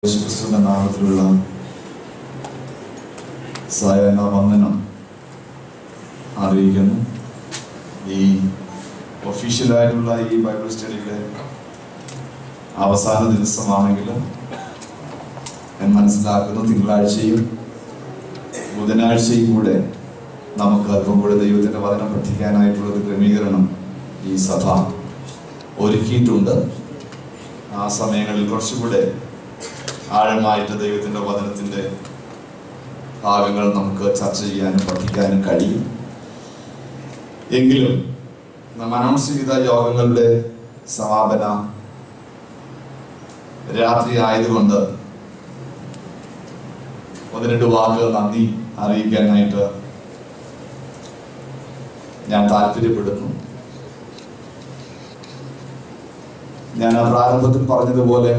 യേശുക്രിസ്തുവിന്റെ നാമത്തിലുള്ള സായാഹ്ന വന്ദനം അറിയിക്കുന്നു. ഈ ഒഫീഷ്യലായിട്ടുള്ള ഈ ബൈബിൾ സ്റ്റഡിയുടെ അവസാന ദിവസമാണെങ്കിലും ഞാൻ മനസ്സിലാക്കുന്നു തിങ്കളാഴ്ചയും ബുധനാഴ്ചയും കൂടെ നമുക്ക് അല്പം കൂടെ ദൈവത്തിൻ്റെ വചനം പഠിക്കാനായിട്ടുള്ളൊരു ക്രമീകരണം ഈ സഭ ഒരുക്കിയിട്ടുണ്ട്. ആ സമയങ്ങളിൽ കുറച്ചുകൂടെ ആഴമായിട്ട് ദൈവത്തിൻ്റെ വചനത്തിൻ്റെ ഭാഗങ്ങൾ നമുക്ക് ചർച്ച ചെയ്യാനും പഠിക്കാനും കഴിയും. എങ്കിലും നാം അനൗൺസ് ചെയ്ത യോഗങ്ങളുടെ സമാപന രാത്രി ആയതുകൊണ്ട് ഒന്ന് രണ്ട് വാക്കുകൾ നന്ദി അറിയിക്കാനായിട്ട് ഞാൻ താല്പര്യപ്പെടുന്നു. ഞാൻ പ്രാരംഭത്തിൽ പറഞ്ഞതുപോലെ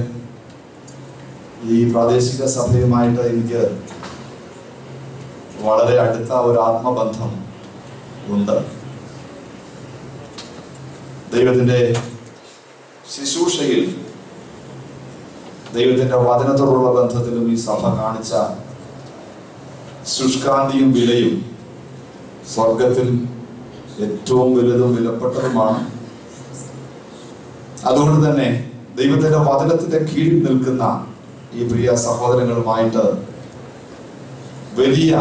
ഈ പ്രാദേശിക സഭയുമായിട്ട് എനിക്ക് വളരെ അടുത്ത ഒരു ആത്മബന്ധം ഉണ്ട്. ദൈവത്തിൻ്റെ ശുശ്രൂഷയിൽ ദൈവത്തിൻ്റെ വചനത്തോടുള്ള ബന്ധത്തിലും ഈ സഭ കാണിച്ച ശുഷ്കാന്തിയും വിലയും സ്വർഗത്തിൽ ഏറ്റവും വലുതും വിലപ്പെട്ടതുമാണ്. അതുകൊണ്ട് തന്നെ ദൈവത്തിൻ്റെ വചനത്തിന്റെ കീഴിൽ നിൽക്കുന്ന ഈ പ്രിയ സഹോദരങ്ങളുമായിട്ട് വലിയ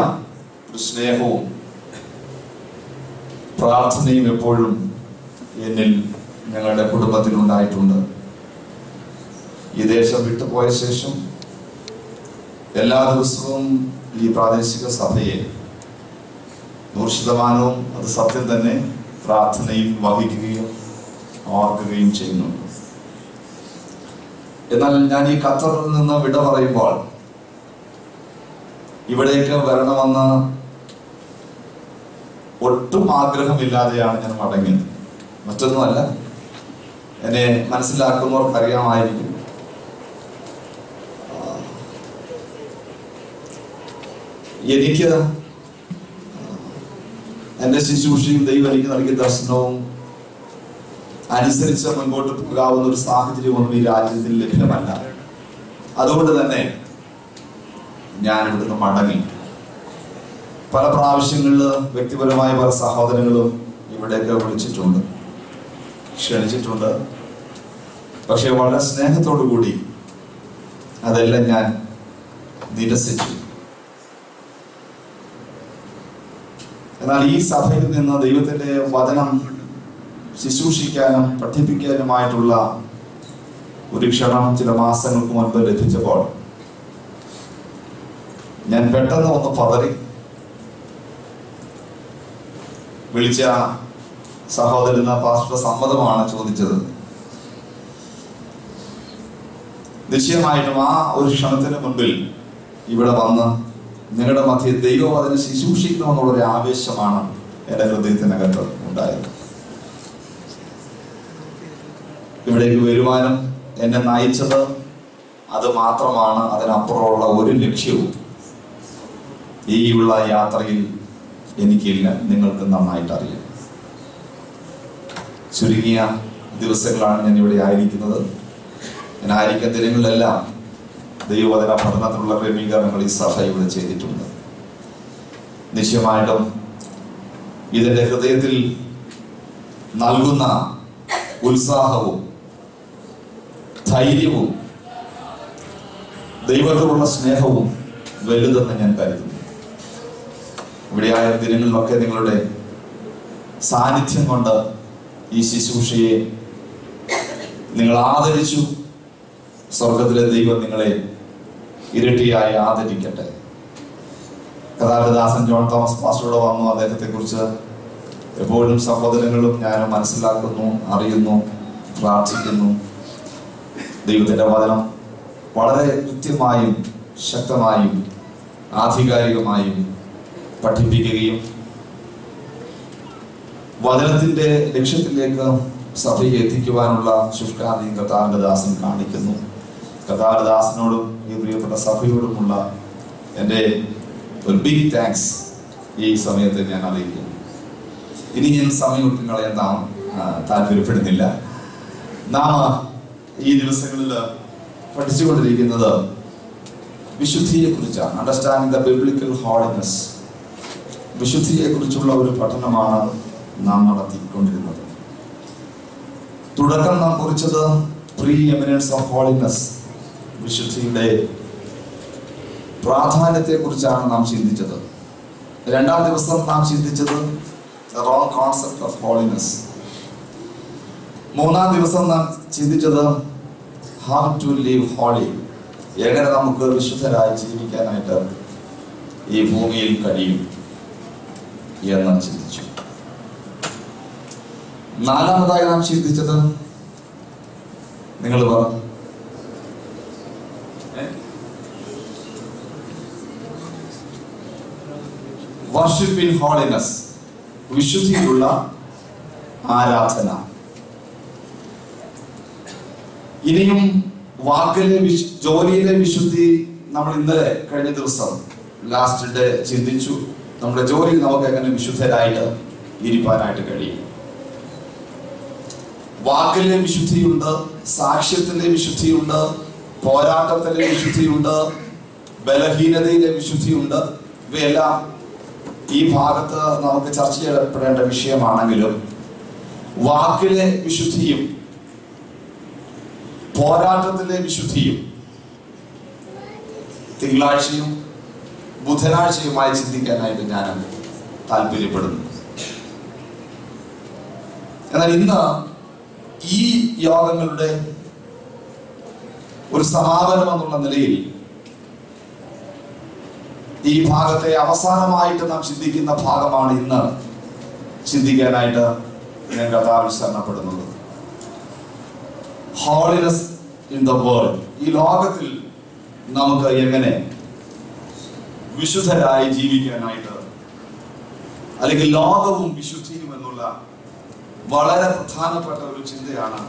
ഒരു സ്നേഹവും പ്രാർത്ഥനയും എപ്പോഴും എന്നിൽ ഞങ്ങളുടെ കുടുംബത്തിലുണ്ടായിട്ടുണ്ട്. ഈ ദേശം വിട്ടുപോയ ശേഷം എല്ലാ ദിവസവും ഈ പ്രാദേശിക സഭയെ 100% അത് സത്യം തന്നെ പ്രാർത്ഥനയിൽ വഹിക്കുകയും ഓർക്കുകയും ചെയ്യുന്നു. എന്നാൽ ഞാൻ ഈ ഖത്തറിൽ നിന്ന് വിട പറയുമ്പോൾ ഇവിടേക്ക് വരണമെന്ന് ഒട്ടും ആഗ്രഹമില്ലാതെയാണ് ഞാൻ മടങ്ങിയത്. മറ്റൊന്നുമല്ല, എന്നെ മനസ്സിലാക്കുന്നവർക്ക് അറിയാമായിരിക്കും. എനിക്ക് എൻ്റെ ശുശ്രൂഷയും ദൈവം എനിക്ക് നൽകിയ ദർശനവും അനുസരിച്ച് മുൻപോട്ട് പോകാവുന്ന ഒരു സാഹചര്യമൊന്നും ഈ രാജ്യത്തിൽ ലഭ്യമല്ല. അതുകൊണ്ട് തന്നെ ഞാൻ ഇവിടുന്ന് മടങ്ങി. പല പ്രാവശ്യങ്ങളിൽ വ്യക്തിപരമായ പല സഹോദരങ്ങളും ഇവിടേക്ക് വിളിച്ചിട്ടുണ്ട്, ക്ഷണിച്ചിട്ടുണ്ട്. പക്ഷെ വളരെ സ്നേഹത്തോടു കൂടി അതെല്ലാം ഞാൻ നിരസിച്ചു. എന്നാൽ ഈ സഭയിൽ നിന്ന് ദൈവത്തിൻ്റെ വചനം ശുശ്രൂഷിക്കാനും പഠിപ്പിക്കാനുമായിട്ടുള്ള ഒരു ക്ഷണം ചില മാസങ്ങൾക്ക് മുൻപ് ലഭിച്ചപ്പോൾ ഞാൻ പെട്ടെന്ന് ഒന്ന് പതറി. വിളിച്ച സഹോദരന് പാസ്റ്റർ സമ്മതമാണ് ചോദിച്ചത്. നിശ്ചയമായിട്ടും ആ ഒരു ക്ഷണത്തിന് മുൻപിൽ ഇവിടെ വന്ന് നിങ്ങളുടെ മധ്യ ദൈവവചനം ശുശ്രൂഷിക്കണമെന്നുള്ളൊരു ആവേശമാണ് എൻ്റെ ഹൃദയത്തിനകത്ത് ഉണ്ടായത്. ഇവിടേക്ക് വരുവാനും എന്നെ നയിച്ചത് അത് മാത്രമാണ്. അതിനപ്പുറമുള്ള ഒരു ലക്ഷ്യവും ഈ ഉള്ള യാത്രയിൽ എനിക്കില്ല. നിങ്ങൾക്ക് നന്നായിട്ട് അറിയാം. ചുരുങ്ങിയ ദിവസങ്ങളാണ് ഞാൻ ഇവിടെ ആയിരിക്കുന്നത്. ഞാൻ ആയിരിക്കുന്ന ദിനങ്ങളിലെല്ലാം ദൈവവചന പഠനത്തിനുള്ള ക്രമീകരണങ്ങൾ ഈ സഭ ഇവിടെ ചെയ്തിട്ടുണ്ട്. നിശ്ചയമായിട്ടും ഇതിൻ്റെ ഹൃദയത്തിൽ നൽകുന്ന ഉത്സാഹവും ധൈര്യവും ദൈവത്തോടുള്ള സ്നേഹവും വലുതെന്ന് ഞാൻ കരുതുന്നു. ഇവിടെയായ ദിനങ്ങളിലൊക്കെ നിങ്ങളുടെ സാന്നിധ്യം കൊണ്ട് ഈ ശുശ്രൂഷയെ നിങ്ങൾ ആദരിച്ചു. സ്വർഗത്തിലെ ദൈവം നിങ്ങളെ ഇരട്ടിയായി ആദരിക്കട്ടെ. കഥാകൃദാസൻ ജോൺ തോമസ് പാസ്റ്ററോട് വന്നു. അദ്ദേഹത്തെക്കുറിച്ച് എപ്പോഴും സഹോദരങ്ങളും ഞാനും മനസ്സിലാക്കുന്നു, അറിയുന്നു, പ്രാർത്ഥിക്കുന്നു. ദൈവത്തിൻ്റെ വചനം വളരെ കൃത്യമായും ശക്തമായും ആധികാരികമായും പഠിപ്പിക്കുകയും വചനത്തിൻ്റെ ലക്ഷ്യത്തിലേക്ക് സഭയെ എത്തിക്കുവാനുള്ള ശുഷ്കാന്തിയും കഥാകൃദാസൻ കാണിക്കുന്നു. കഥാകൃദാസനോടും ഈ പ്രിയപ്പെട്ട സഭയോടുമുള്ള എൻ്റെ ഒരു ബിഗ് താങ്ക്സ് ഈ സമയത്ത് ഞാൻ അറിയിക്കുന്നു. ഇനി ഞാൻ സമയം ഒട്ടും കളയാൻ താല്പര്യപ്പെടുന്നില്ല. നാം ഈ ദിവസങ്ങളിൽ പഠിച്ചുകൊണ്ടിരിക്കുന്നത് വിശുദ്ധിയെ കുറിച്ചാണ്. Understanding the biblical holiness. വിശുദ്ധിയെ കുറിച്ചുള്ള ഒരു പഠനമാണ് നാം നടത്തിക്കൊണ്ടിരുന്നത്. തുടക്കം നാം കുറിച്ചത് പ്രീ എമിനൻസ് ഓഫ് ഹോളിനെസ്, വിശുദ്ധിയുടെ പ്രാധാന്യത്തെ കുറിച്ചാണ് നാം ചിന്തിച്ചത്. രണ്ടാം ദിവസം നാം ചിന്തിച്ചത് റോങ് കോൺസെപ്റ്റ് ഓഫ് ഹോളിനെസ്. മൂന്നാം ദിവസം നാം ചിന്തിച്ചത് ഹൗ ടു ലിവ് ഹോളി, എങ്ങനെ നമുക്ക് വിശുദ്ധരായി ജീവിക്കാനായിട്ട് ഈ ഭൂമിയിൽ കഴിയും എന്ന് ചിന്തിച്ചു. നാലാമതായി നാം ചിന്തിച്ചത്, നിങ്ങൾ പറ, വർഷിപ്പ് ഇൻ ഹോളിനെസ്, വിശുദ്ധിയിലുള്ള ആരാധന. ഇനിയും വാക്കിലെ ജോലിയിലെ വിശുദ്ധി നമ്മൾ ഇന്നലെ കഴിഞ്ഞ ദിവസം ലാസ്റ്റ് ഡേ ചിന്തിച്ചു. നമ്മുടെ ജോലിയിൽ നമുക്ക് എങ്ങനെ വിശുദ്ധരായിട്ട് ഇരിക്കാനായിട്ട് കഴിയും. വാക്കിലെ വിശുദ്ധിയുണ്ട്, സാക്ഷ്യത്തിലെ വിശുദ്ധിയുണ്ട്, പോരാട്ടത്തിലെ വിശുദ്ധിയുണ്ട്, ബലഹീനതയിലെ വിശുദ്ധിയുണ്ട്. ഇവയെല്ലാം ഈ ഭാഗത്ത് നമുക്ക് ചർച്ച ചെയ്യപ്പെടേണ്ട വിഷയമാണെങ്കിലും വാക്കിലെ വിശുദ്ധിയും പോരാട്ടത്തിലെ വിശുദ്ധിയും തിങ്കളാഴ്ചയും ബുധനാഴ്ചയുമായി ചിന്തിക്കാനായിട്ട് ഞാൻ താല്പര്യപ്പെടുന്നു. എന്നാൽ ഇന്ന് ഈ യോഗങ്ങളുടെ ഒരു സമാപനം എന്നുള്ള നിലയിൽ ഈ ഭാഗത്തെ അവസാനമായിട്ട് നാം ചിന്തിക്കുന്ന ഭാഗമാണ് ഇന്ന് ചിന്തിക്കാനായിട്ട് ഞാൻ കർത്താവിൽ ശരണപ്പെടുന്നത്. ഹോളിനെസ് ഇൻ ദ വേൾഡ്, ഈ ലോകത്തിൽ നമുക്ക് എങ്ങനെ വിശുദ്ധരായി ജീവിക്കാനായിട്ട്, അല്ലെങ്കിൽ ലോകവും വിശുദ്ധിയും എന്നുള്ള വളരെ പ്രധാനപ്പെട്ട ഒരു ചിന്തയാണ്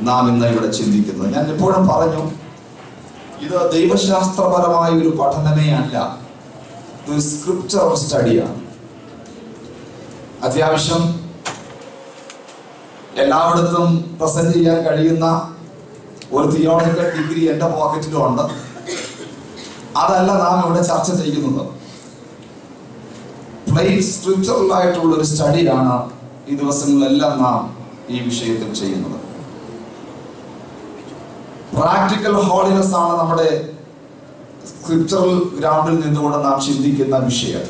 നാം ഇന്ന് ഇവിടെ ചിന്തിക്കുന്നത്. ഞാൻ എപ്പോഴും പറഞ്ഞു, ഇത് ദൈവശാസ്ത്രപരമായ ഒരു പഠനമേ അല്ല, ഇത് സ്ക്രിപ്ചറൽ സ്റ്റഡിയാണ്. അത്യാവശ്യം എല്ലായിടത്തും പ്രസന്റ് ചെയ്യാൻ കഴിയുന്ന ഒരു തിയോളജിക്കൽ ഡിഗ്രി എൻ്റെ പോക്കറ്റിലും ഉണ്ട്. അതല്ല നാം ഇവിടെ ചർച്ച ചെയ്യുന്നത്. പ്ലെയിൻ സ്ക്രിപ്ചറൽ ആയിട്ടുള്ള ഒരു സ്റ്റഡിയാണ് ഈ ദിവസങ്ങളിലെല്ലാം നാം ഈ വിഷയത്തിൽ ചെയ്യുന്നത്. പ്രാക്ടിക്കൽ ഹോളിനെസ് ആണ് നമ്മുടെ സ്ക്രിപ്ചറൽ ഗ്രൗണ്ടിൽ നിന്നുകൊണ്ട് നാം ചിന്തിക്കുന്ന വിഷയം.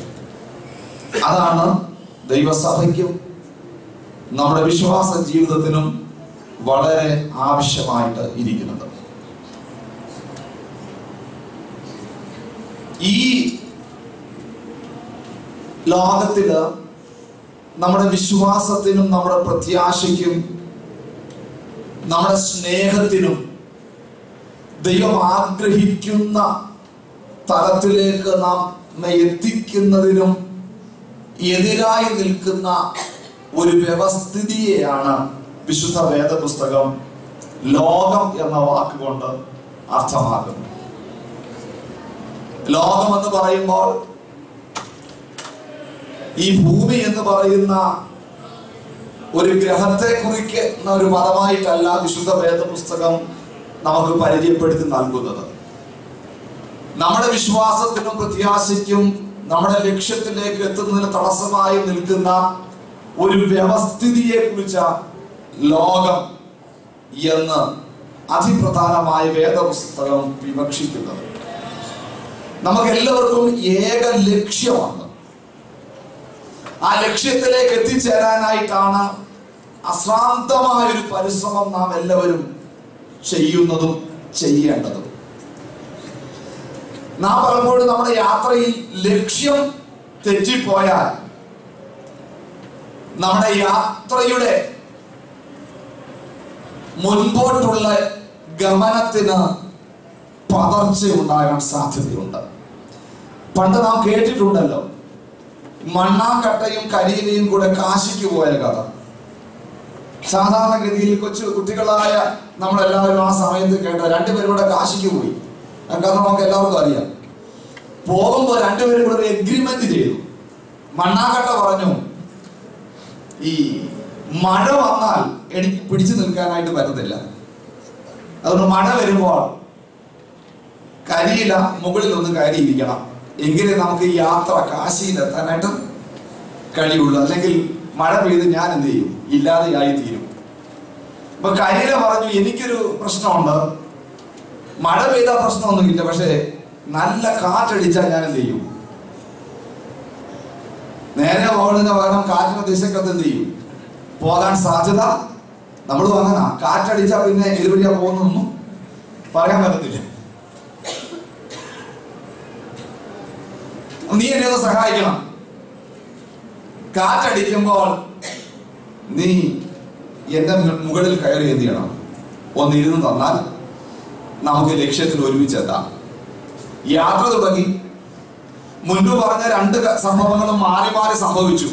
അതാണ് ദൈവസഭയ്ക്കും നമ്മുടെ വിശ്വാസ ജീവിതത്തിനും വളരെ ആവശ്യമായിട്ട് ഇരിക്കുന്നത്. ഈ ലോകത്തില് നമ്മുടെ വിശ്വാസത്തിനും നമ്മുടെ പ്രത്യാശയ്ക്കും നമ്മുടെ സ്നേഹത്തിനും ദൈവം ആഗ്രഹിക്കുന്ന തലത്തിലേക്ക് നാം എത്തിക്കുന്നതിനും എതിരായി നിൽക്കുന്ന ഒരു വ്യവസ്ഥിതിയെയാണ് വിശുദ്ധ വേദപുസ്തകം ലോകം എന്ന വാക്കുകൊണ്ട് അർത്ഥമാക്കുന്നത്. ലോകം എന്ന് പറയുമ്പോൾ ഈ ഭൂമി എന്ന് പറയുന്ന ഒരു ഗ്രഹത്തെ കുറിക്കുന്ന ഒരു പദമായിട്ടല്ല വിശുദ്ധ വേദപുസ്തകം നമുക്ക് പരിചയപ്പെടുത്തി നൽകുന്നത്. നമ്മുടെ വിശ്വാസത്തിനും പ്രത്യാശയ്ക്കും നമ്മുടെ ലക്ഷ്യത്തിലേക്ക് എത്തുന്നതിന് തടസ്സമായി നിൽക്കുന്ന ഒരു വ്യവസ്ഥിതിയെ കുറിച്ച ലോകം എന്ന് അതിപ്രധാനമായ വേദപുസ്തകം വിവക്ഷിക്കുന്നത്. നമുക്ക് എല്ലാവർക്കും ഏക ലക്ഷ്യമാണ്. ആ ലക്ഷ്യത്തിലേക്ക് എത്തിച്ചേരാനായിട്ടാണ് അശ്രാന്തമായൊരു പരിശ്രമം നാം എല്ലാവരും ചെയ്യുന്നതും ചെയ്യേണ്ടതും. നാം പലപ്പോഴും നമ്മുടെ യാത്രയിൽ ലക്ഷ്യം തെറ്റിപ്പോയാൽ നമ്മുടെ യാത്രയുടെ മുൻപോട്ടുള്ള ഗമനത്തിന് പതർച്ച ഉണ്ടാകാൻ സാധ്യതയുണ്ട്. പണ്ട് നാം കേട്ടിട്ടുണ്ടല്ലോ, മണ്ണാങ്കട്ടയും കരിയിലയും കൂടെ കാശിക്ക് പോയ കഥ. സാധാരണഗതിയിൽ കൊച്ചു കുട്ടികളായ നമ്മളെല്ലാവരും ആ സമയത്ത് കേട്ട രണ്ടുപേരും കൂടെ കാശിക്ക് പോയി. കാരണം നമുക്ക് എല്ലാവർക്കും അറിയാം. പോകുമ്പോൾ രണ്ടുപേരും കൂടെ ഒരു എഗ്രിമെന്റ് ചെയ്തു. മണ്ണാങ്കട്ട പറഞ്ഞു, ഈ മഴ വന്നാൽ എനിക്ക് പിടിച്ചു നിൽക്കാനായിട്ട് പറ്റത്തില്ല, അതുകൊണ്ട് മഴ വരുമ്പോൾ കരിയില മുകളിൽ ഒന്ന് കയറിയിരിക്കണം, എങ്കിലേ നമുക്ക് ഈ യാത്ര കാശിയിലെത്താനായിട്ട് കഴിയുള്ളൂ. അല്ലെങ്കിൽ മഴ പെയ്ത് ഞാൻ എന്ത് ചെയ്യും? ഇല്ലാതെയായി തീരും. അപ്പൊ കരിയില പറഞ്ഞു, എനിക്കൊരു പ്രശ്നമുണ്ട്, മഴ പെയ്താൽ പ്രശ്നമൊന്നുമില്ല, പക്ഷെ നല്ല കാറ്റടിച്ചാൽ ഞാൻ എന്ത് ചെയ്യും? നേരെ പോകുന്നതിന് പകരം കാറ്റിന്റെ ദിശക്കത്ത് എന്ത് ചെയ്യും? പോകാൻ സാധ്യത. നമ്മൾ അങ്ങനെ കാറ്റടിച്ചാൽ പിന്നെ എതുവഴിയാ പോകുന്നൊന്നും പറയാൻ പറ്റത്തില്ല. നീ എന്നെ ഒന്ന് സഹായിക്കണം. കാറ്റടിക്കുമ്പോൾ നീ എന്റെ മുകളിൽ കയറി എന്ത് ചെയ്യണം? ഒന്നിരുന്ന് തന്നാൽ നമുക്ക് ലക്ഷ്യത്തിൽ ഒരുമിച്ചെത്താം. യാത്ര തുടങ്ങി. മുൻപ് പറഞ്ഞ രണ്ട് സംഭവങ്ങളും മാറി മാറി സംഭവിച്ചു.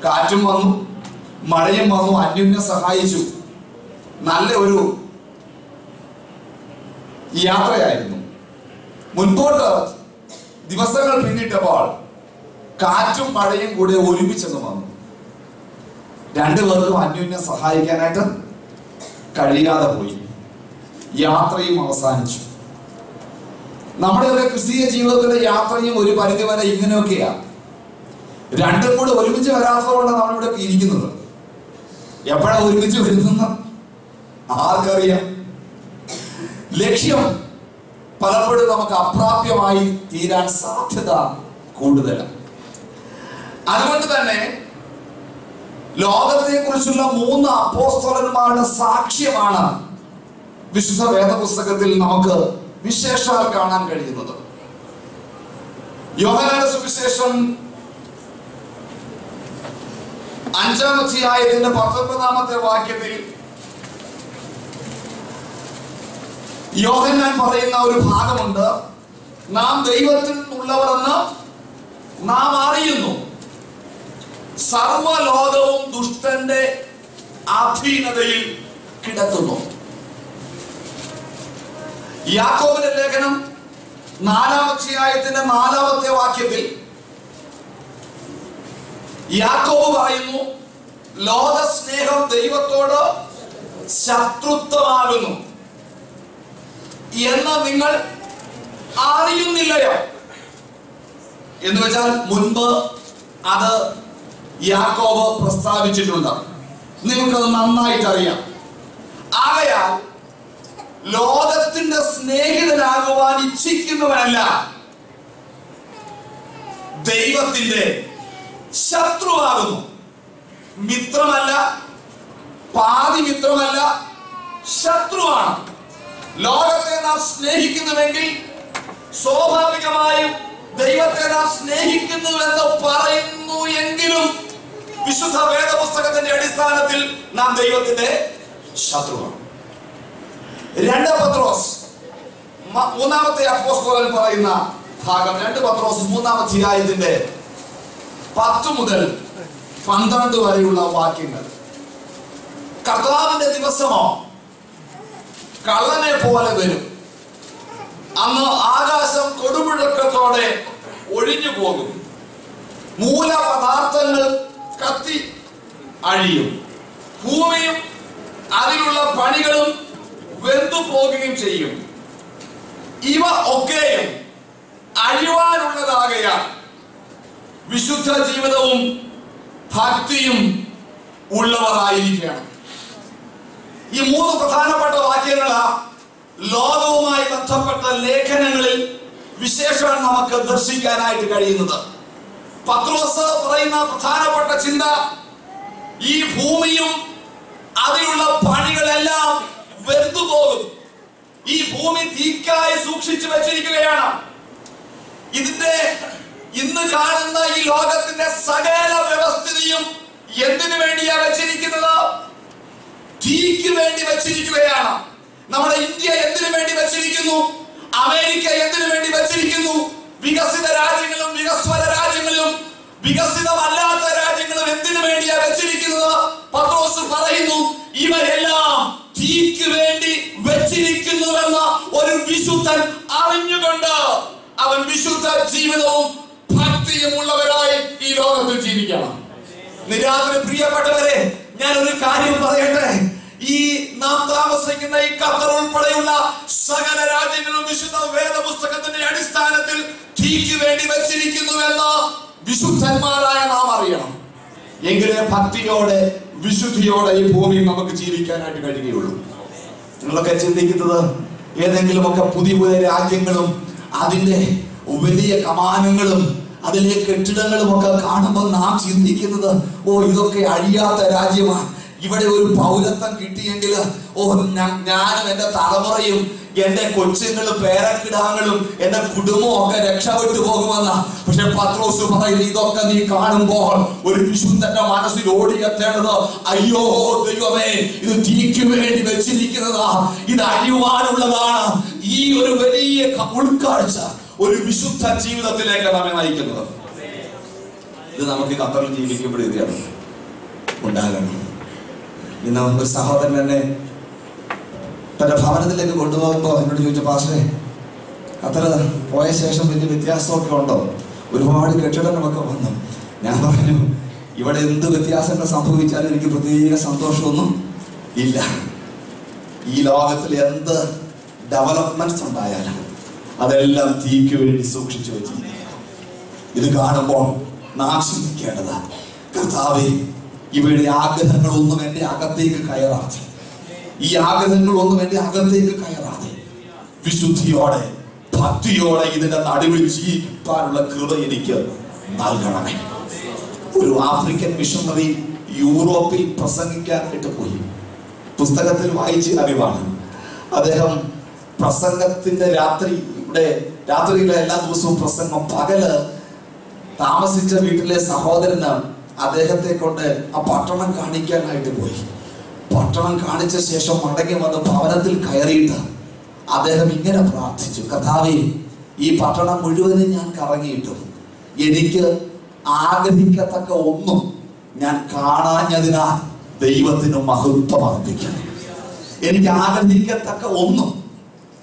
കാറ്റും വന്നു, മഴയും വന്നു, അന്യോന്യം സഹായിച്ചു. നല്ല ഒരു യാത്രയായിരുന്നു. മുൻപോട്ട് ദിവസങ്ങൾ പിന്നിട്ടപ്പോൾ കാറ്റും മഴയും കൂടെ ഒരുമിച്ചെന്ന് വന്നു. രണ്ടുപേർക്കും അന്യോന്യം സഹായിക്കാനായിട്ട് കഴിയാതെ പോയി. യാത്രയും അവസാനിച്ചു. നമ്മുടെയൊക്കെ ക്രിസ്തീയ ജീവിതത്തിലെ യാത്രയും ഒരു പരിധിവരെ ഇങ്ങനെയൊക്കെയാ. രണ്ടും കൂടെ ഒരുമിച്ച് വരാത്തതുകൊണ്ട് നമ്മളിവിടെ ഇരിക്കുന്നത്. എപ്പോഴാ ഒരുമിച്ച് വരുന്ന ആർക്കറിയാം? ലക്ഷ്യം പലപ്പോഴും നമുക്ക് അപ്രാപ്യമായി തീരാൻ സാധ്യത കൂടുതലാണ്. അതുകൊണ്ട് തന്നെ ലോകത്തെ കുറിച്ചുള്ള 3 അപ്പോസ്തലന്മാരുടെ സാക്ഷ്യമാണ് വിശുദ്ധ വേദപുസ്തകത്തിൽ നമുക്ക് വിശേഷാൽ കാണാൻ കഴിയുന്നത്. യോഹന്നാന്റെ സുവിശേഷം 5-ാം അധ്യായത്തിന്റെ 19-ാമത്തെ വാക്യത്തിൽ യോഹന്നാൻ പറയുന്ന ഒരു ഭാഗമുണ്ട്. നാം ദൈവത്തിൽ നിന്നുള്ളവരെന്ന് നാം അറിയുന്നു, സർവലോകവും ദുഷ്ടന്റെ അധീനതയിൽ കിടക്കുന്നു. യാക്കോബിന്റെ ലേഖനം 4-ാം അധ്യായത്തിന്റെ 4-ാമത്തെ വാക്യത്തിൽ യാക്കോബ് പറയുന്നു, ലോകസ്നേഹം ദൈവത്തോട് ശത്രുത്വമാകുന്നു എന്ന് നിങ്ങൾ അറിയുന്നില്ലയോ? എന്ന് വെച്ചാൽ മുൻപ് അത് യാക്കോബ് പ്രസ്താവിച്ചിട്ടുണ്ട്. നിങ്ങൾക്കത് നന്നായിട്ട് അറിയാം. ആകയാൽ ലോകത്തിന്റെ സ്നേഹിതനാകുവാൻ ഇച്ഛിക്കുന്നവനല്ല, ദൈവത്തിന്റെ ശത്രുവാകുന്നു. മിത്രമല്ല, പാതി മിത്രമല്ല, ശത്രുവാണ്. ലോകത്തെ നാം സ്നേഹിക്കുന്നുവെങ്കിൽ സ്വാഭാവികമായും ദൈവത്തെ നാം സ്നേഹിക്കുന്നു എന്ന് പറയുന്നു എങ്കിലും വിശുദ്ധ വേദപുസ്തകത്തിന്റെ അടിസ്ഥാനത്തിൽ നാം ദൈവത്തിന്റെ ശത്രുവാണ്. 2 പത്രോസ് 3-ാമത്തെ അപ്പോസ്തലൻ പറയുന്ന ഭാഗം, 2 പത്രോസ് 3-ാം അധ്യായത്തിന്റെ 10 മുതൽ 12 വരെയുള്ള വാക്യങ്ങൾ. കർത്താവിന്റെ ദിവസമോ കള്ളനെ പോലെ വരും. അന്ന് ആകാശം കൊടുമുഴക്കത്തോടെ ഒഴിഞ്ഞു പോകും, മൂലപദാർത്ഥങ്ങൾ കത്തി അഴിയും, ഭൂമിയും അതിലുള്ള പണികളും വെന്തു പോകുകയും ചെയ്യും. ഇവ ഒക്കെയും അഴിവാനുള്ളതാകയാൽ വിശുദ്ധ ജീവിതവും ഭക്തിയും ഉള്ളവരായിരിക്കണം. ഈ 3 പ്രധാനപ്പെട്ട വാക്യങ്ങളാ ലോകവുമായി ബന്ധപ്പെട്ട ലേഖനങ്ങളിൽ വിശേഷം നമുക്ക് ദർശിക്കാനായിട്ട് കഴിയുന്നത്. പത്രോസ് പറയുന്ന പ്രധാനപ്പെട്ട ചിന്ത, ഈ ഭൂമിയും അതിലുള്ള പണികളെല്ലാം വെന്തുപോകും. ഈ ഭൂമി തീക്കായി സൂക്ഷിച്ചു വെച്ചിരിക്കുകയാണ്. ഇതിന്റെ ഇന്ന് കാണുന്ന ഈ ലോകത്തിന്റെ സകല വ്യവസ്ഥിതിയും എന്തിനു വേണ്ടിയാ വെച്ചിരിക്കുന്നത്? തീക്ക് വേണ്ടി വെച്ചിരിക്കുകയാണ്. നമ്മുടെ ഇന്ത്യ എന്തിനു വേണ്ടി വെച്ചിരിക്കുന്നു? അമേരിക്ക എന്തിനു വേണ്ടി വെച്ചിരിക്കുന്നു? വികസിത രാജ്യങ്ങളും വികസ്വര രാജ്യങ്ങളും വികസിതമല്ലാത്ത രാജ്യങ്ങളും എന്തിനു വേണ്ടിയാ വെച്ചിരിക്കുന്നത്? പത്രോസ് പറയുന്നു, ഇവരെല്ലാം തീക്ക് വേണ്ടി വെച്ചിരിക്കുന്നുവെന്ന് ഒരു വിശുദ്ധൻ അറിഞ്ഞുകൊണ്ട് അവൻ വിശുദ്ധ ജീവിതവും ഭക്തിയും ഉള്ളവരായി ഈ ലോകത്തിൽ ജീവിക്കണം. നിരാദര പ്രിയപ്പെട്ടവരെ, ഞാൻ ഒരു കാര്യം പറയട്ടെ. ഈ നാം താമസിക്കുന്ന ഈ ഖത്തർ ഉൾപ്പെടെയുള്ള സകല രാജ്യങ്ങളും വിശുദ്ധ വേദപുസ്തകം തീക്ക് വേണ്ടി വെച്ചിരിക്കുന്നുവെന്ന് വിശുദ്ധന്മാരായ നാം അറിയണം. എങ്കിലേ ഭക്തിയോടെ വിശുദ്ധിയോടെ ഈ ഭൂമിയിൽ നമുക്ക് ജീവിക്കാനായിട്ട് കഴിയുകയുള്ളൂ. നിങ്ങളൊക്കെ ചിന്തിക്കുന്നത് ഏതെങ്കിലുമൊക്കെ പുതിയ പുതിയ രാജ്യങ്ങളും അതിൻ്റെ വലിയ കമാനങ്ങളും അതിലെ കെട്ടിടങ്ങളും ഒക്കെ കാണുമ്പോൾ നാം ചിന്തിക്കുന്നത്, ഓ ഇതൊക്കെ അഴിയാത്ത രാജ്യമാണ്, ഇവിടെ ഒരു പൗരത്വം കിട്ടിയെങ്കിൽ ഞാനും എൻ്റെ തലമുറയും എന്റെ കൊച്ചുങ്ങളും പേരക്കിടാങ്ങളും എന്റെ കുടുംബവും ഒക്കെ രക്ഷപ്പെട്ടു പോകുമെന്ന. പക്ഷെ പത്രോസ് പറയുന്നു, ഇതൊക്കെ നീ കാണുമ്പോൾ ഒരു വിശുദ്ധന്റെ മനസ്സിൽ ഓടിയെത്തേണ്ടത്, അയ്യോ ദൈവമേ, ഇത് തീക്ക് വേണ്ടി വെച്ചിരിക്കുന്നതാ, ഇത് അഴിയുവാനുള്ളതാണ്. ഈ ഒരു വലിയ ഉൾക്കാഴ്ച ഒരു വിശുദ്ധ ജീവിതത്തിലേക്ക് നമ്മെ നയിക്കുന്നത്. ഇത് നമുക്ക് ഖത്തറിൽ ജീവിക്കുമ്പോഴേക്കാണ് ഉണ്ടാകണം. ഇന്ന് ഒരു സഹോദരൻ എന്നെ തന്റെ ഭവനത്തിലേക്ക് കൊണ്ടുപോകുമ്പോൾ എന്നോട് ചോദിച്ചു, പാസ്റ്ററെ ഖത്തർ പോയ ശേഷം വലിയ വ്യത്യാസമൊക്കെ ഉണ്ടോ? ഒരുപാട് കെട്ടിടങ്ങളൊക്കെ വന്നു. ഞാൻ പറഞ്ഞു, ഇവിടെ എന്ത് വ്യത്യാസങ്ങൾ സംഭവിച്ചാലും എനിക്ക് പ്രത്യേക സന്തോഷമൊന്നും ഇല്ല. ഈ ലോകത്തിൽ എന്ത് ഡെവലപ്മെന്റ്സ് ഉണ്ടായാലും അതെല്ലാം തീക്ക് വേണ്ടി സൂക്ഷിച്ചു വെച്ചിരിക്കുന്നു. ഇത് കാണുമ്പോൾ നാം ചിന്തിക്കേണ്ടതാ, കർത്താവേ, ഇവയുടെ ആഗ്രഹങ്ങളൊന്നും എൻ്റെ അകത്തേക്ക് കയറാതെ, ഈ ആഗ്രഹങ്ങളൊന്നും എൻ്റെ അകത്തേക്ക് കയറാതെ വിശുദ്ധിയോടെ ഭക്തിയോടെ ഇതിന്റെ നടുവിൽ ജീവിക്കാനുള്ള കൃപ എനിക്ക് നൽകണമേ. ഒരു ആഫ്രിക്കൻ മിഷണറി യൂറോപ്പിൽ പ്രസംഗിക്കാനായിട്ട് പോയി. പുസ്തകത്തിൽ വായിച്ച അറിവാണ്. അദ്ദേഹം പ്രസംഗത്തിന്റെ രാത്രിയിലെ എല്ലാ ദിവസവും പ്രസംഗം, പകല് താമസിച്ച വീട്ടിലെ സഹോദരന് അദ്ദേഹത്തെ കൊണ്ട് ആ പട്ടണം കാണിക്കാനായിട്ട് പോയി. പട്ടണം കാണിച്ച ശേഷം മടങ്ങി വന്ന് ഭവനത്തിൽ കയറിയിട്ട് അദ്ദേഹം ഇങ്ങനെ പ്രാർത്ഥിച്ചു, കർത്താവേ, ഈ പട്ടണം മുഴുവനും ഞാൻ കറങ്ങിയിട്ടും എനിക്ക് ആഗ്രഹിക്കത്തക്ക ഒന്നും ഞാൻ കാണാഞ്ഞതിനാൽ ദൈവത്തിന് മഹത്വം അർപ്പിക്കണം. എനിക്ക് ആഗ്രഹിക്കത്തക്ക ഒന്നും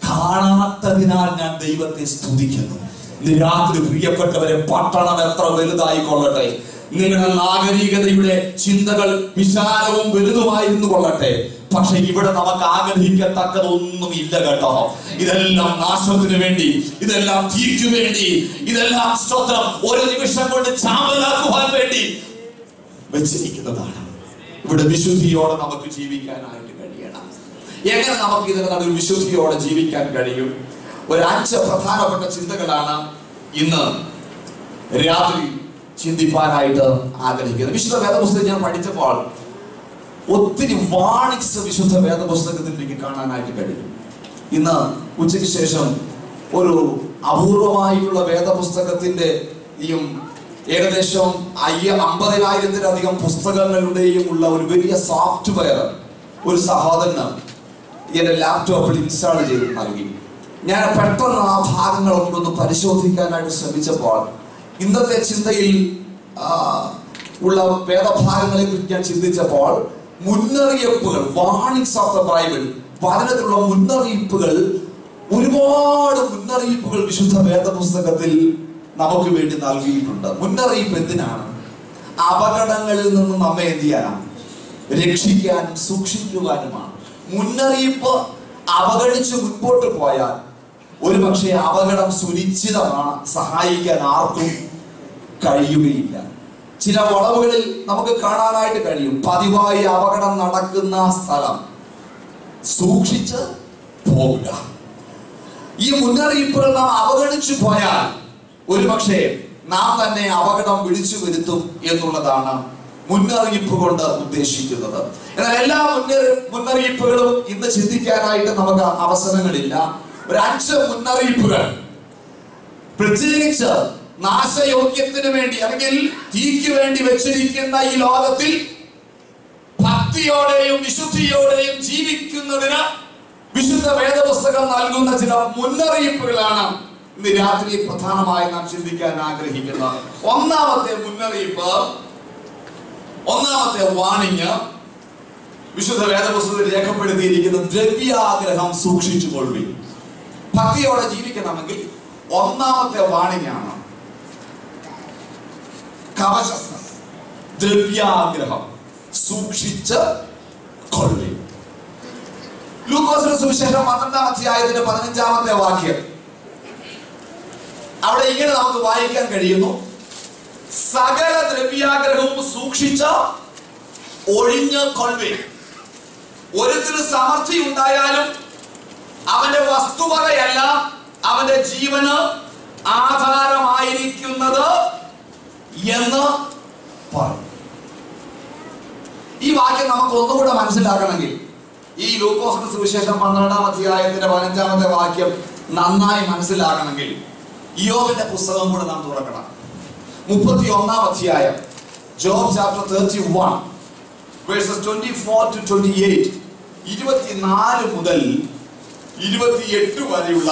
കാണാത്തതിനാൽ ഞാൻ ദൈവത്തെ സ്തുതിക്കുന്നു. ഇന്ന് രാത്രി പ്രിയപ്പെട്ടവരെ, പട്ടണം എത്ര വലുതായിക്കൊള്ളട്ടെ, നിങ്ങളുടെ നാഗരികതയുടെ ചിന്തകൾ വിശാലവും വലുതുമായിരുന്നു കൊള്ളട്ടെ, പക്ഷെ ഇവിടെ നമുക്ക് ആഗ്രഹിക്കത്തക്കതൊന്നും ഇല്ല കേട്ടോ. ഇതെല്ലാം നാശത്തിന് വേണ്ടി, ഇതെല്ലാം തീക്ക് വേണ്ടി, ഇതെല്ലാം സ്തോത്രം ഒരു നിമിഷം കൊണ്ട് ചാമ്പലാക്കുവാൻ വേണ്ടി വെച്ചിരിക്കുന്നതാണ്. ഇവിടെ വിശുദ്ധിയോടെ നമുക്ക് ജീവിക്കാനായിട്ട് കഴിയണം. എങ്ങനെ നമുക്ക് ഇതിന് നടുവിൽ വിശുദ്ധിയോടെ ജീവിക്കാൻ കഴിയും? ഒരു 5 പ്രധാനപ്പെട്ട ചിന്തകളാണ് ഇന്ന് രാത്രി ചിന്തിപ്പാനായിട്ട് ആഗ്രഹിക്കുന്നത്. വിശുദ്ധ വേദപുസ്തകം ഞാൻ പഠിച്ചപ്പോൾ ഒത്തിരി വാണിക്സ് വിശുദ്ധ വേദപുസ്തകത്തിൽ എനിക്ക് കാണാനായിട്ട് കഴിയും. ഇന്ന് ഉച്ചയ്ക്ക് ശേഷം ഒരു അപൂർവമായിട്ടുള്ള വേദപുസ്തകത്തിന്റെ ഏകദേശം 50,000-ലധികം പുസ്തകങ്ങളുടെയും ഉള്ള ഒരു വലിയ സോഫ്റ്റ്വെയർ ഒരു സഹോദരന് എന്റെ ലാപ്ടോപ്പിൽ ഇൻസ്റ്റാൾ ചെയ്ത് നൽകി. ഞാൻ പെട്ടെന്ന് ആ ഭാഗങ്ങളൊക്കെ ഒന്ന് പരിശോധിക്കാനായിട്ട് ശ്രമിച്ചപ്പോൾ ഇന്നത്തെ ചിന്തയിൽ ഉള്ള വേദഭാഗങ്ങളെ കുറിച്ച് ഞാൻ ചിന്തിച്ചപ്പോൾ മുന്നറിയിപ്പുകൾ, വാർണിംഗ്സ് ഓഫ് ദ ബൈബിൾ, വചനത്തിലുള്ള മുന്നറിയിപ്പുകൾ, ഒരുപാട് മുന്നറിയിപ്പുകൾ വിശുദ്ധ വേദപുസ്തകത്തിൽ നമുക്ക് വേണ്ടി നൽകിയിട്ടുണ്ട്. മുന്നറിയിപ്പ് എന്തിനാണ്? അപകടങ്ങളിൽ നിന്ന് നമ്മെ എന്ത് ചെയ്യാനാണ്? രക്ഷിക്കാനും സൂക്ഷിക്കുവാനുമാണ്. മുന്നറിയിപ്പ് അവഗണിച്ച് മുൻപോട്ട് പോയാൽ ഒരുപക്ഷെ അപകടം സുനിശ്ചിതമാണ്, സഹായിക്കാൻ ആർക്കും കഴിയുകയില്ല. ചില വളവുകളിൽ നമുക്ക് കാണാനായിട്ട് കഴിയും, പതിവായി അപകടം നടക്കുന്ന സ്ഥലം, സൂക്ഷിച്ച് പോവുക. ഈ മുന്നറിയിപ്പുകൾ നാം അവഗണിച്ചു പോയാൽ ഒരുപക്ഷെ നാം തന്നെ അപകടം വിളിച്ചു വരുത്തും എന്നുള്ളതാണ് മുന്നറിയിപ്പ് കൊണ്ട് ഉദ്ദേശിക്കുന്നത്. എന്നാൽ എല്ലാ മുന്നറിയിപ്പുകളും ഇന്ന് ചിന്തിക്കാനായിട്ട് നമുക്ക് അവസരങ്ങളില്ല. ഒരു 5 മുന്നറിയിപ്പുകൾ പ്രത്യേകിച്ച് നാശയോഗ്യത്തിന് വേണ്ടി അല്ലെങ്കിൽ തീക്ക് വേണ്ടി വെച്ചിരിക്കുന്ന ഈ ലോകത്തിൽ ഭക്തിയോടെയും വിശുദ്ധിയോടെയും ജീവിക്കുന്നതിന് വിശുദ്ധ വേദപുസ്തകം നൽകുന്ന ചില മുന്നറിയിപ്പുകളാണ് ഇന്ന് രാത്രി പ്രധാനമായി നാം ചിന്തിക്കാൻ ആഗ്രഹിക്കുന്നത്. ഒന്നാമത്തെ മുന്നറിയിപ്പ്, ഒന്നാമത്തെ വാണിംഗ് വിശുദ്ധ വേദപുസ്തകത്തിൽ രേഖപ്പെടുത്തിയിരിക്കുന്നത് ദ്രവ്യാഗ്രഹം സൂക്ഷിച്ചുകൊള്ളുവിൻ. ഭക്തിയോടെ ജീവിക്കണമെങ്കിൽ ഒന്നാമത്തെ വാണിംഗ് ആണ് കവചസ്നസ്, ദ്രവ്യാഗ്രഹം സൂക്ഷിച്ച് കൊള്ളുവിൻ. ലൂക്കോസിന്റെ സുവിശേഷം 12-ാം അധ്യായത്തിന്റെ 15-ാമത്തെ വാക്യം, അവിടെ ഇങ്ങനെ നമുക്ക് വായിക്കാൻ കഴിയുന്നു, സകല ദ്രവ്യാഗ്രഹവും സൂക്ഷിച്ച് ഒഴിഞ്ഞ് കൊള്ളുവിൻ. ഒരുത്തിന് സമൃദ്ധി ഉണ്ടായാലും അവന്റെ വസ്തുവകയല്ല അവന്റെ ജീവന് ആധാരമായിരിക്കുന്നത് എന്ന് പറയും. ഈ വാക്യം നമുക്ക് ഒന്നുകൂടെ മനസ്സിലാക്കണമെങ്കിൽ ഈ ലൂക്കോസിന്റെ സുവിശേഷം 12-ാം അധ്യായത്തിന്റെ 15-ാമത്തെ വാക്യം നന്നായി മനസ്സിലാക്കണമെങ്കിൽ ഇയ്യോബിന്റെ പുസ്തകം കൂടെ നാം തുറക്കണം. 31-ാം അധ്യായം, ജോബ് ചാപ്റ്റർ 31 വേഴ്സസ് 24 to 28, 24 മുതൽ 28 വരെയുള്ള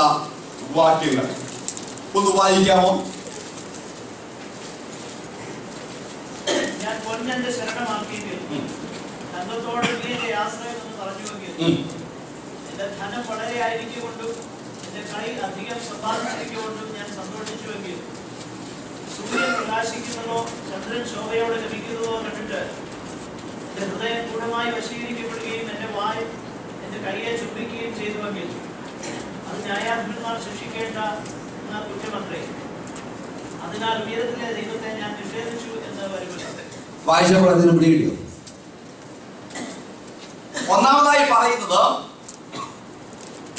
വാക്യങ്ങൾ ഒന്ന് വായിക്കാമോ? ഞാൻ പൊന്നെന്റെ ശരണമാക്കിയെങ്കിൽ തങ്കത്തോടെ നീ എന്റെ ആശ്രയം എന്ന് പറഞ്ഞുവെങ്കിൽ എന്റെ ധനം വളരെ ആയിരിക്കൊണ്ടും എന്റെ കൈ അധികം സമ്പാദിച്ചിരിക്കൊണ്ടും ഞാൻ സന്തോഷിച്ചുവെങ്കിൽ സൂര്യൻ പ്രകാശിക്കുന്നതോ ചന്ദ്രൻ ശോഭയോടെ ലഭിക്കുന്നതോ കണ്ടിട്ട് എന്റെ ഹൃദയം പൂർണ്ണമായി വശീകരിക്കപ്പെടുകയും എന്റെ വായ് എന്റെ കൈയെ ചുംബിക്കുകയും ചെയ്തുവെങ്കിൽ അത് ന്യായാധിപന്മാർ ശിക്ഷിക്കേണ്ട കുറ്റമത്രേ. അതിനാൽ ഉയരത്തിലെ ദൈവത്തെ ഞാൻ നിഷേധിച്ചു എന്ന് വരുമല്ലോ. വായിച്ചപ്പോൾ പിടികിട്ടിയോ? ഒന്നാമതായി പറയുന്നത്,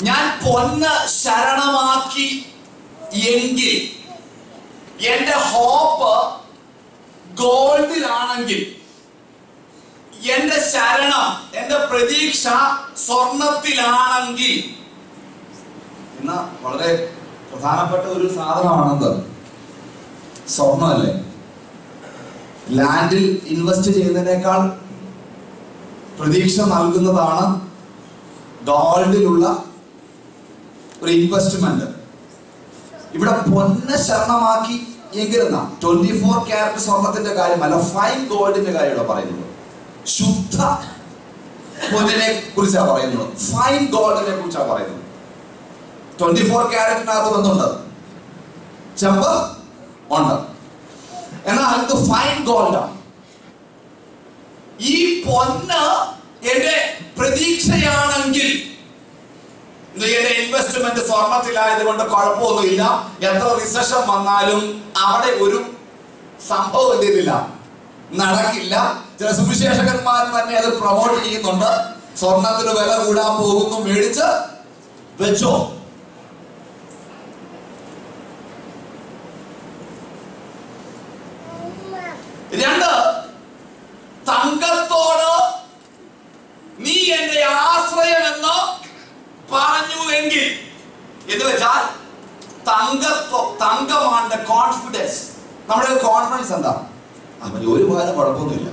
ഞാൻ പൊന്ന് ശരണമാക്കി എങ്കിൽ, എന്റെ ഹോപ്പ് ഗോൾഡിലാണെങ്കിൽ, എന്റെ ശരണം, എന്റെ പ്രതീക്ഷ സ്വർണത്തിലാണെങ്കിൽ, ഇന്ന് വളരെ പ്രധാനപ്പെട്ട ഒരു സാധനമാണെന്ത്? സ്വർണ്ണമല്ലേ? ലാൻഡിൽ ഇൻവെസ്റ്റ് ചെയ്യുന്നതിനേക്കാൾ പ്രതീക്ഷ നൽകുന്നതാണ് ഗോൾഡിലുള്ള ഒരു ഇൻവെസ്റ്റ്മെന്റ്. ഇവിടെ പൊന്നെ ശരണമാക്കി എങ്കിലെന്ന 24 ക്യാരറ്റ് സ്വർണത്തിന്റെ കാര്യമല്ല, ഫൈൻ ഗോൾഡിന്റെ കാര്യമാണ് പറയുന്നത്. ശുദ്ധ പൊന്നിനെ കുറിച്ചാണ് പറയുന്നത്, ഫൈൻ ഗോൾഡിനെ കുറിച്ചാണ് പറയുന്നത്. 24 ക്യാരറ്റിനകത്ത് എന്തുണ്ട്? ചെമ്പ് ഉണ്ട്. എന്നാൽ ഇത് ഫൈൻ ഗോൾഡാണ്. ഈ പൊന്ന് എന്റെ പ്രതീക്ഷയാണെങ്കിൽ, എന്റെ ഇൻവെസ്റ്റ്മെന്റ് സ്വർണത്തിലായത് കൊണ്ട് കുഴപ്പമൊന്നുമില്ല, എത്ര റിസഷൻ വന്നാലും അവിടെ ഒരു സംഭവം എന്തില്ല, നടക്കില്ല. ചില സുവിശേഷകന്മാർ തന്നെ അത് പ്രൊമോട്ട് ചെയ്യുന്നുണ്ട്. സ്വർണത്തിന് വില കൂടാൻ പോകുന്നു, മേടിച്ച് വെച്ചോ. രണ്ട്, തങ്കത്തോട് നീ എന്റെ ആശ്രയം എന്ന് പറഞ്ഞുവെങ്കിൽ, എന്ന് വെച്ചാൽ തങ്കമാണ് കോൺഫിഡൻസ്. നമ്മുടെ കോൺഫിഡൻസ് എന്താ? അവന് ഒരു ഭാരം കുഴപ്പമൊന്നുമില്ല.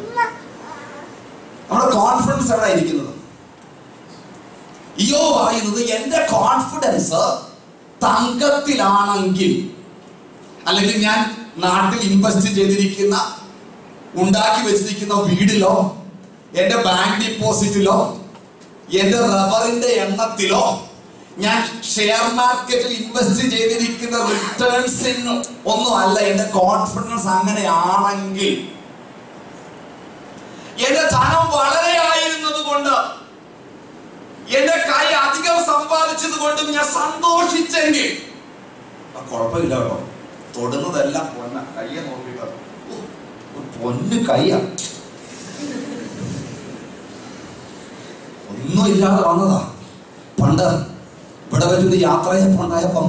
നമ്മുടെ കോൺഫിഡൻസ് എവിടെ ഇരിക്കുന്നത്? ഇയ്യോബ് പറയുന്നത്, എന്റെ കോൺഫിഡൻസ് തങ്കത്തിലാണെങ്കിൽ, അല്ലെങ്കിൽ ഞാൻ നാട്ടിൽ ഇൻവെസ്റ്റ് ചെയ്തിരിക്കുന്ന, ഉണ്ടാക്കി വെച്ചിരിക്കുന്ന വീടിലോ, എന്റെ ബാങ്ക് ഡിപ്പോസിറ്റിലോ, എന്റെ റബ്ബറിന്റെ എണ്ണത്തിലോ, ഞാൻ ഷെയർ മാർക്കറ്റിൽ ഇൻവെസ്റ്റ് ചെയ്തിരിക്കുന്ന റിട്ടേൺസിന് ഒന്നും അല്ല എന്റെ കോൺഫിഡൻസ്. അങ്ങനെയാണെങ്കിൽ, എന്റെ ധനം വളരെ ആയിരുന്നത് കൊണ്ട്, എന്റെ കൈ അധികം സമ്പാദിച്ചത് കൊണ്ടും ഞാൻ സന്തോഷിച്ചെങ്കിൽ, കുഴപ്പമില്ല കേട്ടോ. തൊടുന്നതെല്ലാം പൊന്ന, കയ്യെ നോക്കിയിട്ട് പൊന്ന് കയ്യ, ഒന്നുമില്ലാതെ വന്നതാ. പണ്ട് ഇവിടെ വെച്ചൊരു യാത്രയപ്പുണ്ടായപ്പം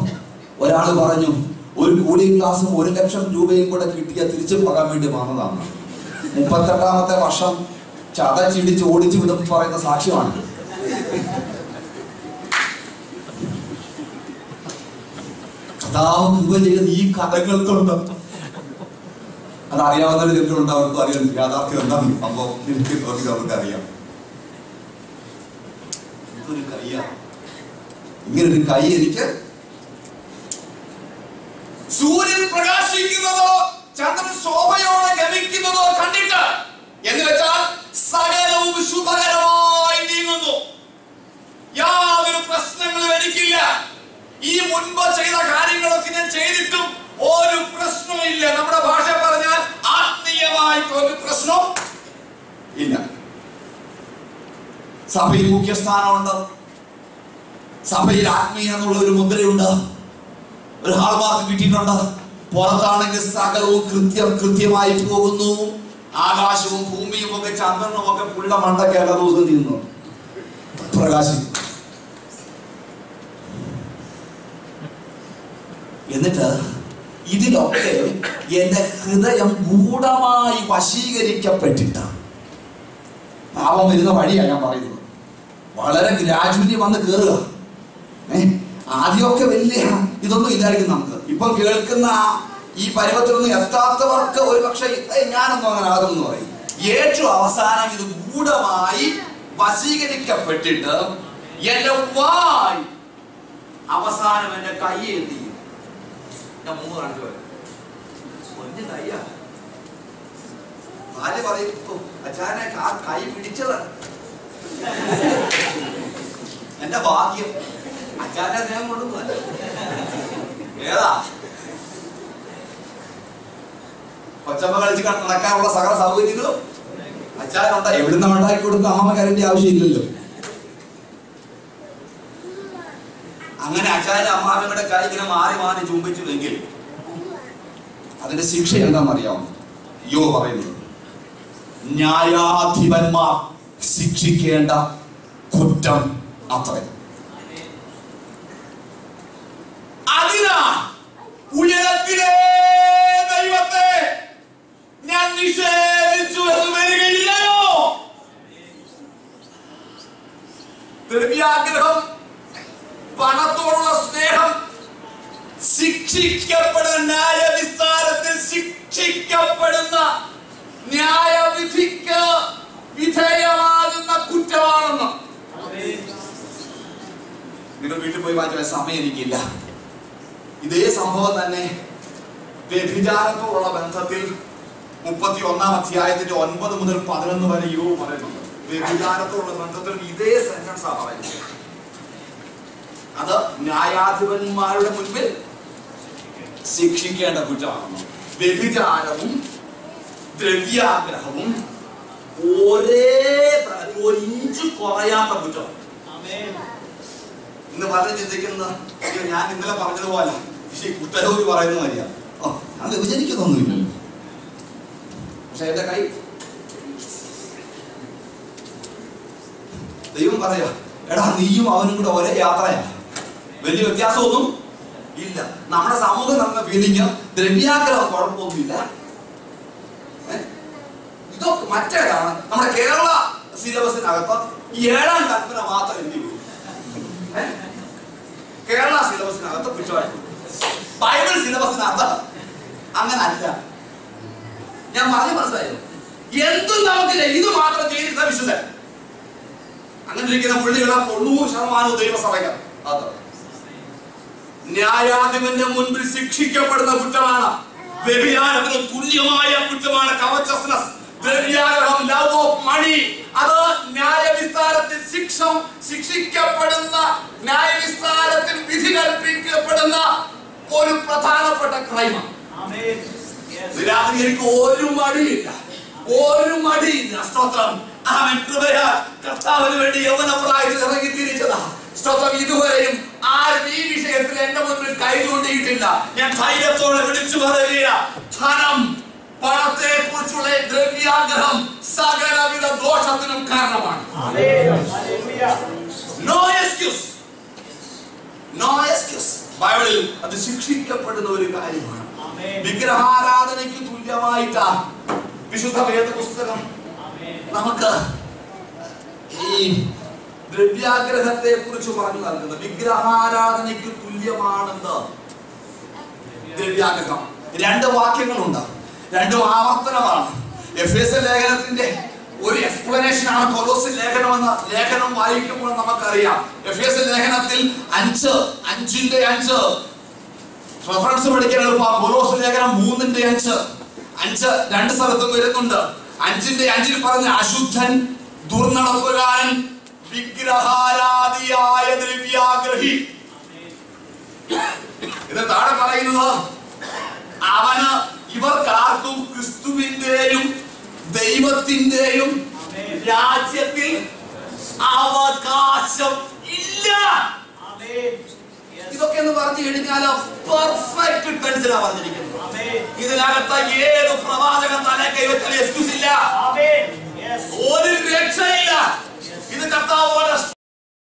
ഒരാൾ പറഞ്ഞു, ഒരു കൂളിംഗ് ഗ്ലാസും 1 ലക്ഷം രൂപയും കൂടെ കിട്ടിയാൽ തിരിച്ചു പോകാൻ വേണ്ടി വന്നതാണ്. 38ാമത്തെ വർഷം ചതച്ചിടിച്ച് ഓടിച്ചു വിടും പറയുന്ന സാക്ഷ്യമാണ്. കഥാവ് കൃപ ചെയ്ത് ഈ കഥകൾക്കുണ്ട്. അതറിയാവുന്നവർ എന്തുകൊണ്ട് അവർക്ക് അറിയാം യാഥാർത്ഥ്യം എന്താണ്. അപ്പൊ എനിക്ക് അവർക്ക് അറിയാം. ഇതൊരു കൈയാണ്, ഇങ്ങനൊരു കൈ എനിക്ക്. സൂര്യൻ പ്രകാശിക്കുന്നതോ ചന്ദ്രൻ ശോഭയോടെ ഗമിക്കുന്നതോ കണ്ടിട്ട്, എന്ന് വെച്ചാൽ സകലവും ശുഭകരമായി നീങ്ങുന്നു, യാതൊരു പ്രശ്നങ്ങളും എനിക്കില്ല, ഈ മുൻപ് ചെയ്ത കാര്യങ്ങളൊക്കെ ഞാൻ ചെയ്തിട്ടും ഒരു പ്രശ്നവും ഇല്ല. നമ്മുടെ ഭാഷ പറഞ്ഞാൽ ആത്മീയമായിട്ട് ഒരു പ്രശ്നവും ഇല്ല. സഭയിൽ മുഖ്യസ്ഥാനമുണ്ട്, സഭയിൽ ആത്മീയ എന്നുള്ള ഒരു മുദ്രയുണ്ട്. ഒരു ഹാൾമാർക്ക് കിട്ടിയിട്ടുണ്ട്. പുറത്താണെങ്കിൽ സകലവും കൃത്യമായി പോകുന്നു. ആകാശവും ഭൂമിയും ഒക്കെ ചന്ദ്രനും ഒക്കെ പുള്ള മണ്ടൊക്കെ എല്ലാ ദിവസവും ചെയ്യുന്നു, പ്രകാശിക്കും. എന്നിട്ട് ഇതിലൊക്കെ എന്റെ ഹൃദയം ഗൂഢമായി വശീകരിക്കപ്പെട്ടിട്ട്, പാപം വരുന്ന വഴിയാണ് ഞാൻ പറയുന്നത്, വളരെ ഗ്രാജുവലി വന്ന് കയറുക. ആദ്യമൊക്കെ വലിയ ഇതൊന്നും ഇല്ലായിരിക്കും നമുക്ക്. ഇപ്പൊ കേൾക്കുന്ന ഈ പരുവത്തിലൊന്നും എത്താത്തവർക്ക് ഒരു പക്ഷെ ഞാനൊന്നും അങ്ങനെ ആകുമെന്ന് പറയും. ഏറ്റവും അവസാനം ഇത് ഗൂഢമായി വശീകരിക്കപ്പെട്ടിട്ട് എന്റെ വായ് അവസാനം എന്റെ കൈ എത്തി. ഞാൻ മൂന്ന് കാണിച്ചു വരാം. ഒന്നും കയ്യ ഭാര്യ പറയും, അച്ഛനെ കൈ പിടിച്ചത് എന്റെ ഭാഗ്യം, അച്ഛനെ സ്നേഹം കൊണ്ടൊന്നുമല്ല. ഏതാ കൊച്ചമ്മ കളിച്ച് നടക്കാനുള്ള സകല സൗകര്യങ്ങളും അച്ഛനുണ്ട. എവിടുന്ന് ഉണ്ടാക്കി കൊടുത്ത് അമ്മമ്മ കരേണ്ട ആവശ്യമില്ലല്ലോ. അങ്ങനെ അച്ഛനും അമ്മാമ്മയുടെ കൈ ഇങ്ങനെ മാറി മാറി ചുംബിച്ചുവെങ്കിൽ അതിന്റെ ശിക്ഷ എന്താണെന്നറിയാമോ? യോ പറയുന്നത്, ന്യായാധിപന്മാർ ശിക്ഷിക്കേണ്ട കുറ്റം അത്രേ. അതിനാൽ ഉയരത്തിലെ ദൈവത്തെ ഞാൻ നിഷേധിച്ചു എന്ന് വരികയില്ലയോ? ദ്രവ്യാഗ്രഹം, പണത്തോടുള്ള സ്നേഹം ശിക്ഷിക്കപ്പെടുന്ന ന്യായവിസ്താരത്തിൽ ശിക്ഷിക്കപ്പെടുന്ന ന്യായവിധിക്ക് വിധേയമാകുന്ന കുറ്റമാണെന്ന് നിങ്ങൾ വീട്ടിൽ പോയി വായിക്കാൻ സമയം എനിക്കില്ല. ഇതേ സംഭവം തന്നെ വ്യഭിചാരത്തോടുള്ള ബന്ധത്തിൽ 31-ാം അധ്യായത്തിന്റെ 9 മുതൽ 11 വരെ യോബ് പറയുന്നുണ്ട്. വ്യഭിചാരത്തോടുള്ള ബന്ധത്തിൽ ഇതേ സെന്റൻസ് ആണ് പറയുന്നത്. അത് ന്യായാധിപന്മാരുടെ മുൻപിൽ ശിക്ഷിക്കേണ്ട കുറ്റമാണെന്ന്. വ്യഭിചാരവും ദ്രവ്യാഗ്രഹവും ഒരേ ഒരു ഇഞ്ച് കുറയാത്ത കുറ്റം. ഇന്ന് പലരും ചിന്തിക്കുന്നത്, ഞാൻ ഇന്നലെ പറഞ്ഞതുപോലെ കുട്ടരൂര് പറയുന്ന മതിയാ, അത് വിചരിക്കുന്നൊന്നുമില്ലല്ലോ. പക്ഷെ എന്റെ കൈ ദൈവം പറയാ, എടാ നീയും അവനും കൂടെ ഒരേ യാത്രയാ, വലിയ വ്യത്യാസമൊന്നും ഇല്ല. നമ്മുടെ സമൂഹം നടന്ന ഫീലിംഗ് ദ്രവ്യാഗ്രഹം കുഴപ്പമൊന്നുമില്ല. ഇതൊക്കെ മറ്റേതാണ്. നമ്മുടെ കേരള സിലബസിനകത്ത് 7-ാം കൽപ്പന മാത്രം എന്ത് കേരള സിലബസിനകത്ത് കുറ്റമായിട്ട്, ബൈബിൾ സിലബസിനകത്ത് അങ്ങനെ അല്ല. ഞാൻ പറഞ്ഞു മനസ്സിലായോ? എന്തും നമുക്കില്ല, ഇത് മാത്രം ചെയ്തിരുന്ന വിശുദ്ധൻ. അങ്ങനെ ഇരിക്കുന്ന പുള്ളികളെ 90% ദൈവസഭയ്ക്ക് അത് ന്യായാധിപന്റെ മുൻപിൽ ശിക്ഷിക്കപ്പെടുന്ന കുറ്റമാണ്. വ്യഭിചാരത്തിന് തുല്യമായ കുറ്റമാണ് കവചസ്നസ്, ദ്രവ്യാഗ്രഹം, ലവ് ഓഫ് മണി. അത് ന്യായവിസ്താരത്തിൽ ശിക്ഷിക്കപ്പെടുന്ന, ന്യായവിസ്താരത്തിൽ വിധി കൽപ്പിക്കപ്പെടുന്ന ഒരു പ്രധാനപ്പെട്ട ക്രൈമാണ്. എനിക്ക് ഒരു മടിയില്ല, ഒരു മടിയില്ല. സ്തോത്രം. അവൻ കൃപയാൽ കർത്താവിന് വേണ്ടി യൗവനപ്രായത്തിൽ ഇറങ്ങി തിരിച്ചതാ. സ്തോത്രം. ഇതുവരെയും ആരും ഈ വിഷയത്തിൽ എന്റെ മുന്നിൽ കൈ ചൂണ്ടിയിട്ടില്ല. ഞാൻ ധൈര്യത്തോടെ വിളിച്ചു പറയുക, ധനം, പണത്തെ കുറിച്ചുള്ള ദ്രവ്യാഗ്രഹം സകലവിധ ദോഷത്തിനും കാരണമാണ്. No excuse, no excuse. ബൈബിളിൽ അത് ശിക്ഷിക്കപ്പെടുന്ന ഒരു കാര്യമാണ്. വിഗ്രഹാരാധനയ്ക്ക് തുല്യമായിട്ടാ വിശുദ്ധ വേദപുസ്തകം നമുക്ക് ഈ ദ്രവ്യാഗ്രഹത്തെ കുറിച്ച് പറഞ്ഞു നൽകുന്നത്. വിഗ്രഹാരാധനയ്ക്ക് തുല്യമാണെന്ന് ദ്രവ്യാഗ്രഹം. 2 വാക്യങ്ങളുണ്ട്, 2 ആവർത്തനമാണ്. എഫേസ്യ ലേഖനത്തിന്റെ ഒരു എക്സ്പ്ലനേഷൻ ആണ് കൊലോസ്യ ലേഖനമെന്ന് ലേഖനം വായിക്കുമ്പോൾ നമുക്കറിയാം. എഫേസ്യ ലേഖനത്തിൽ 5:5 റെഫറൻസ് പഠിക്കാൻ എളുപ്പമാണ്. കൊലോസ്യ ലേഖനം 3:5 2 സ്ഥലത്തും വരുന്നുണ്ട്. 5:5 പറഞ്ഞ അശുദ്ധൻ, ദുർനടപ്പുകാരൻ, വിഗ്രഹാരാധിയായ ദ്രവ്യാഗ്രഹി. ഇത് താഴെ പറയുന്നത്, അവന് ഇവർക്കാർക്കും ക്രിസ്തുവിന്റെയും ദൈവത്തിന്റെയും രാജ്യത്തിൽ അവകാശം ഇല്ല. ഇതൊക്കെ എന്ന് പറഞ്ഞു കഴിഞ്ഞാൽ പെർഫെക്റ്റ് ടെൻസിലാണ് പറഞ്ഞിരിക്കുന്നത്. ആമേൻ. ഇതിനകത്ത് ഏത് പ്രവാചകൻ തല കൈവച്ച